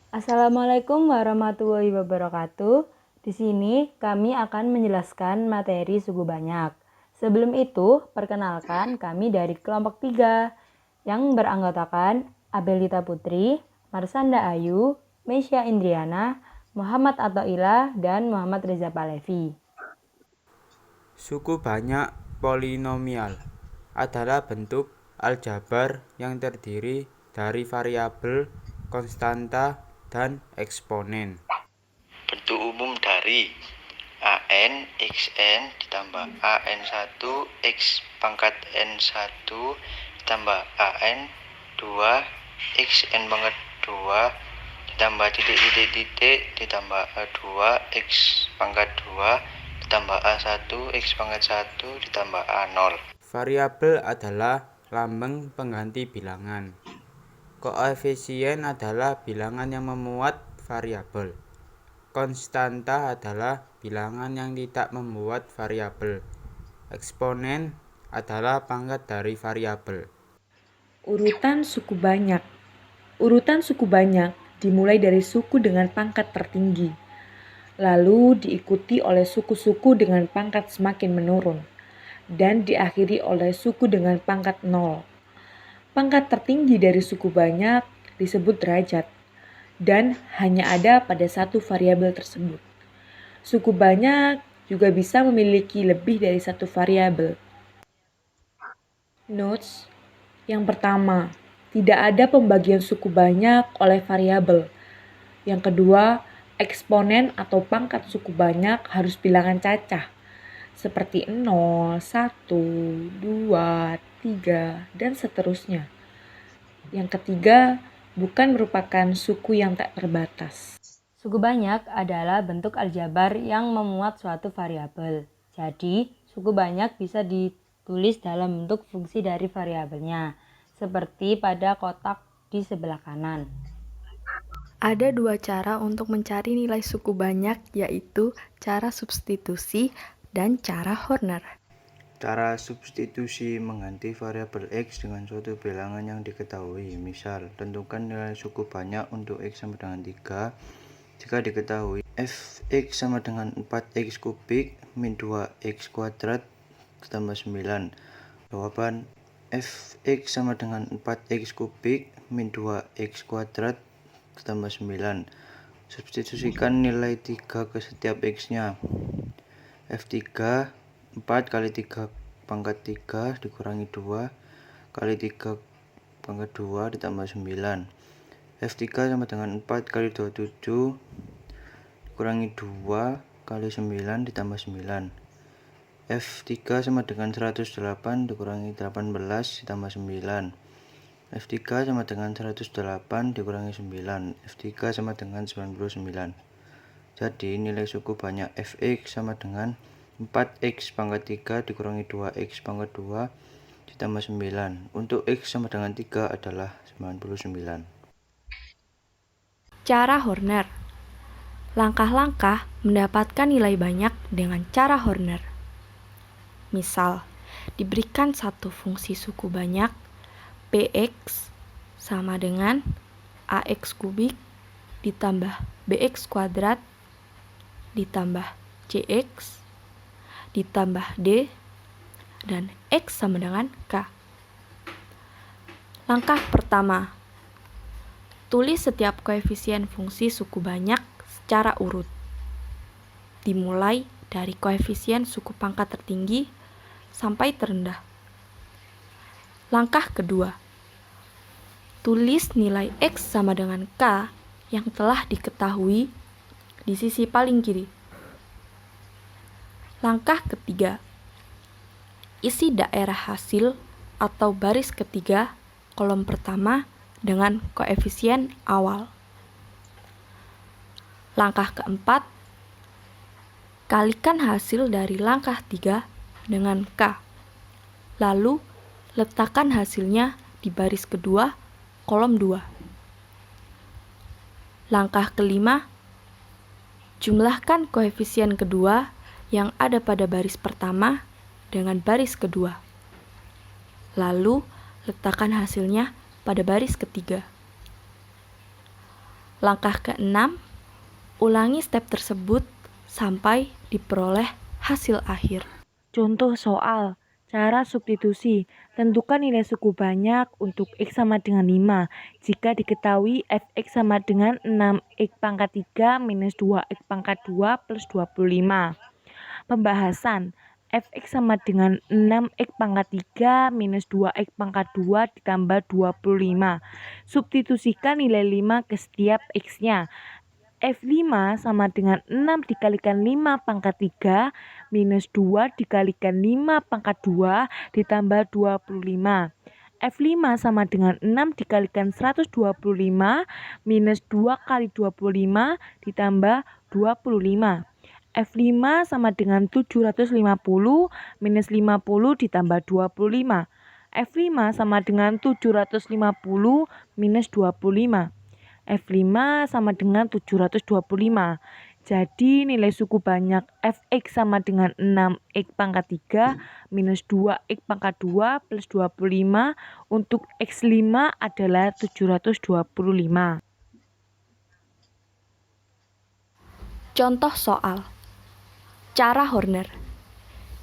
Assalamualaikum warahmatullahi wabarakatuh. Di sini kami akan menjelaskan materi suku banyak. Sebelum itu, perkenalkan kami dari kelompok 3 yang beranggotakan Abelita Putri, Marsanda Ayu, Meisya Indriana, Muhammad Athaillah, dan Muhammad Reza Palevi. Suku banyak polinomial adalah bentuk aljabar yang terdiri dari variabel, konstanta, dan eksponen. Bentuk umum dari AN XN ditambah AN1 X pangkat N1 ditambah AN2 XN pangkat 2 ditambah titik-titik ditambah A2 X pangkat 2 ditambah A1 X pangkat 1 ditambah A0. Variabel adalah lambang pengganti bilangan. Koefisien adalah bilangan yang memuat variabel. Konstanta adalah bilangan yang tidak membuat variabel. Eksponen adalah pangkat dari variabel. Urutan suku banyak. Urutan suku banyak dimulai dari suku dengan pangkat tertinggi, lalu diikuti oleh suku-suku dengan pangkat semakin menurun, dan diakhiri oleh suku dengan pangkat 0. Pangkat tertinggi dari suku banyak disebut derajat, dan hanya ada pada satu variabel tersebut. Suku banyak juga bisa memiliki lebih dari satu variabel. Notes yang pertama, tidak ada pembagian suku banyak oleh variabel. Yang kedua, eksponen atau pangkat suku banyak harus bilangan cacah, seperti 0, 1, 2, 3, dan seterusnya. Yang ketiga, bukan merupakan suku yang tak terbatas. Suku banyak adalah bentuk aljabar yang memuat suatu variabel. Jadi, suku banyak bisa ditulis dalam bentuk fungsi dari variabelnya, seperti pada kotak di sebelah kanan. Ada dua cara untuk mencari nilai suku banyak, yaitu cara substitusi dan cara Horner. Cara substitusi mengganti variabel X dengan suatu bilangan yang diketahui. Misal, tentukan nilai suku banyak untuk X sama dengan 3 jika diketahui Fx sama dengan 4x kubik min 2x kuadrat ditambah 9. Jawaban Fx sama dengan 4x kubik min 2x kuadrat ditambah 9. Substitusikan nilai 3 ke setiap x-nya. F3 4 kali 3 pangkat 3 dikurangi 2 kali 3 pangkat 2 ditambah 9. F3 sama dengan 4 kali 27 dikurangi 2 kali 9 ditambah 9. F3 sama dengan 108 dikurangi 18 ditambah 9. F3 sama dengan 108 dikurangi 9. F3 sama dengan 99. Jadi nilai suku banyak Fx sama dengan 4x pangkat 3 dikurangi 2x pangkat 2 ditambah 9. Untuk x sama dengan 3 adalah 99. Cara Horner. Langkah-langkah mendapatkan nilai banyak dengan cara Horner. Misal, diberikan satu fungsi suku banyak, px sama dengan ax kubik ditambah bx kuadrat ditambah cx ditambah d dan x sama dengan k. Langkah pertama, tulis setiap koefisien fungsi suku banyak secara urut. Dimulai dari koefisien suku pangkat tertinggi sampai terendah. Langkah kedua, tulis nilai x sama dengan k yang telah diketahui di sisi paling kiri. Langkah ketiga, isi daerah hasil atau baris ketiga kolom pertama dengan koefisien awal. Langkah keempat, kalikan hasil dari langkah 3 dengan K. Lalu, letakkan hasilnya di baris kedua, kolom 2. Langkah kelima, jumlahkan koefisien kedua yang ada pada baris pertama dengan baris kedua. Lalu, letakkan hasilnya pada baris ketiga. Langkah ke-6, ulangi step tersebut sampai diperoleh hasil akhir. Contoh soal, cara substitusi. Tentukan nilai suku banyak untuk X sama dengan 5 jika diketahui Fx sama dengan 6X pangkat 3 minus 2X pangkat 2 plus 25. Pembahasan, Fx sama dengan 6X pangkat 3 minus 2X pangkat 2 ditambah 25. Substitusikan nilai 5 ke setiap X-nya. F5 sama dengan 6 dikalikan 5 pangkat 3 minus 2 dikalikan 5 pangkat 2 ditambah 25. F5 sama dengan 6 dikalikan 125 minus 2 kali 25 ditambah 25. F5 sama dengan 750 minus 50 ditambah 25. F5 sama dengan 750 minus 25. F5 sama dengan 725. Jadi nilai suku banyak Fx sama dengan 6X pangkat 3 minus 2X pangkat 2 plus 25 untuk X5 adalah 725. Contoh soal. Cara Horner.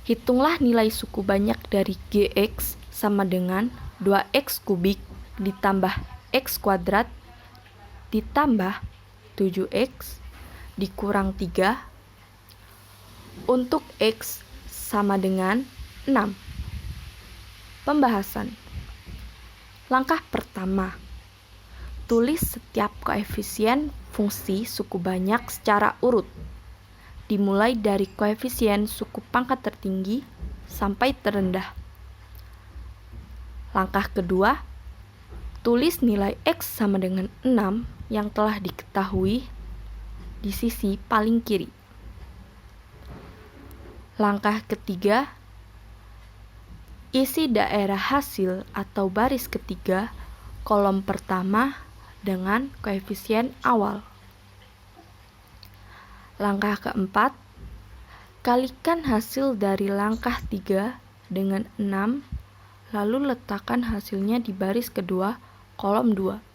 Hitunglah nilai suku banyak dari Gx sama dengan 2x kubik ditambah x kuadrat ditambah 7x dikurang 3 untuk x sama dengan 6. Pembahasan. Langkah pertama, tulis setiap koefisien fungsi suku banyak secara urut, dimulai dari koefisien suku pangkat tertinggi sampai terendah. Langkah kedua, tulis nilai x sama dengan 6 yang telah diketahui di sisi paling kiri. Langkah ketiga, isi daerah hasil atau baris ketiga kolom pertama dengan koefisien awal. Langkah keempat, kalikan hasil dari langkah 3 dengan 6, lalu letakkan hasilnya di baris kedua kolom 2.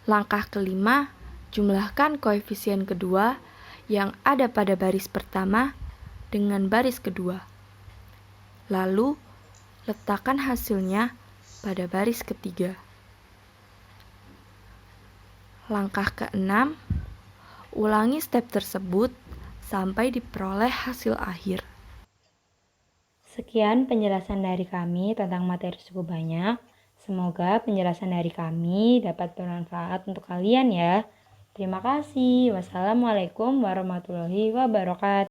Langkah kelima, jumlahkan koefisien kedua yang ada pada baris pertama dengan baris kedua. Lalu, letakkan hasilnya pada baris ketiga. Langkah keenam, ulangi step tersebut sampai diperoleh hasil akhir. Sekian penjelasan dari kami tentang materi suku banyak. Semoga penjelasan dari kami dapat bermanfaat untuk kalian ya. Terima kasih. Wassalamualaikum warahmatullahi wabarakatuh.